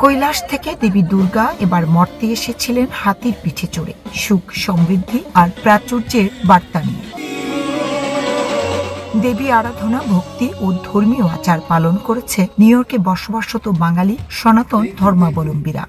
কৈলাস থেকে দেবী দুর্গা এবার মর্তে এসেছিলেন হাতির পিঠে চড়ে, সুখ সমৃদ্ধি আর প্রাচুর্যের বার্তা নিয়ে। দেবী আরাধনা, ভক্তি ও ধর্মীয় আচার পালন করেছে নিউ ইয়র্কে বসবাসরত বাঙালি সনাতন ধর্মাবলম্বীরা।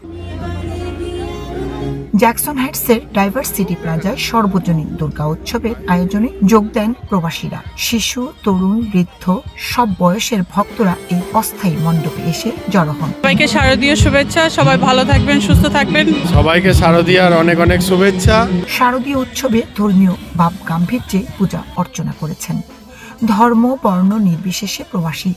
জ্যাকসন হাইটসের ডাইভার্সিটি প্লাজায় সর্বজনীন দুর্গা উৎসবের আয়োজনে যোগ দেন প্রবাসীরা। শিশু, তরুণ, বৃদ্ধ সব বয়সের ভক্তরা এই অস্থায়ী মণ্ডপে এসে জড়ো হন। সবাইকে শারদীয় শুভেচ্ছা, সবাই ভালো থাকবেন, সুস্থ থাকবেন। সবাইকে শারদীয়ার অনেক অনেক শুভেচ্ছা। শারদীয় উৎসবে ধর্মীয় ভাব গাম্ভীর্যে পূজা অর্চনা করেছেন। ধর্ম বর্ণ নির্বিশেষে প্রবাসী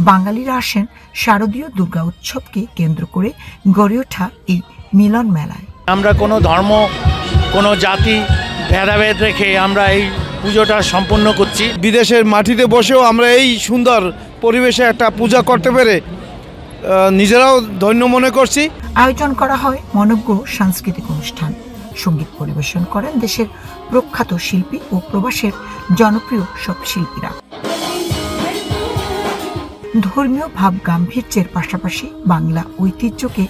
বাঙালিরা আসেন শারদীয় দুর্গা উৎসবকে কেন্দ্র করে গড়ে ওঠা এই মিলন মেলায়। আমরা কোনো ধর্ম, কোনো জাতি ভেদাভেদ রেখে আমরা এই পুজোটা সম্পন্ন করছি। বিদেশের মাটিতে বসেও আমরা এই সুন্দর পরিবেশে একটা পূজা করতে পেরে নিজেরাও ধন্য মনে করছি। আয়োজন করা হয় মনোজ্ঞ সাংস্কৃতিক অনুষ্ঠান। সঙ্গীত পরিবেশন করেন দেশের প্রখ্যাত শিল্পী ও প্রবাসের জনপ্রিয় সব শিল্পীরা। ধর্মীয় ভাব গাম্ভীর্যের পাশাপাশি বাংলা ঐতিহ্যকে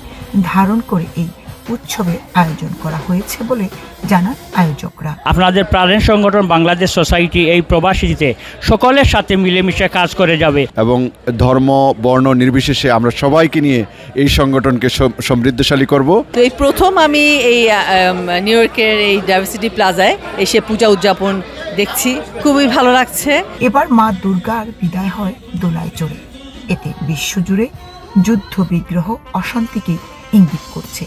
ধারণ করে এই উৎসবের আয়োজন করা হয়েছে বলে জানান আয়োজকরা। আপনাদের প্রাণের সংগঠন বাংলাদেশ সোসাইটি এই প্রবাসীতে সকলের সাথে মিলেমিশে কাজ করে যাবে এবং ধর্ম বর্ণ নির্বিশেষে আমরা সবাইকে নিয়ে এই সংগঠনকে সমৃদ্ধশালী করব। তো এই প্রথম আমি এই নিউ ইয়র্কের এই ডাইভার্সিটি প্লাজায় এসে পূজা উদযাপন দেখছি, খুবই ভালো লাগছে। এবার মা দুর্গার বিদায় হয় দোলায় চড়ে। এতে বিশ্বজুড়ে যুদ্ধ বিগ্রহ অশান্তিকে ইঙ্গিত করছে।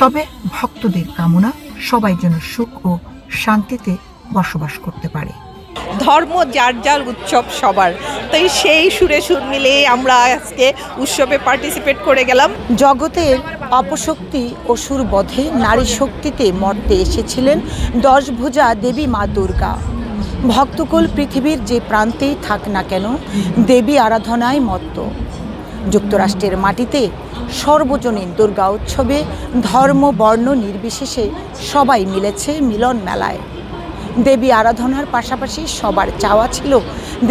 তবে ভক্তদের কামনা সবাই যেন সুখ ও শান্তিতে বসবাস করতে পারে। ধর্ম যার যার, উৎসব সবার, তাই সেই সুরে সুর মিলে আমরা আজকে উৎসবে পার্টিসিপেট করে গেলাম। জগতের অপশক্তি অসুর বধে নারী শক্তিতে মর্তে এসেছিলেন 10 ভুজা দেবী মা দুর্গা। ভক্তকুল পৃথিবীর যে প্রান্তেই থাক না কেন দেবী আরাধনায় মত্ত। যুক্তরাষ্ট্রের মাটিতে সর্বজনীন দুর্গা উৎসবে ধর্ম বর্ণ নির্বিশেষে সবাই মিলেছে মিলন মেলায়। দেবী আরাধনার পাশাপাশি সবার চাওয়া ছিল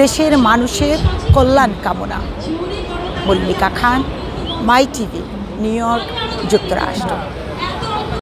দেশের মানুষের কল্যাণ কামনা। মল্লিকা খান, মাই টিভি, নিউ ইয়র্ক, যুক্তরাষ্ট্র।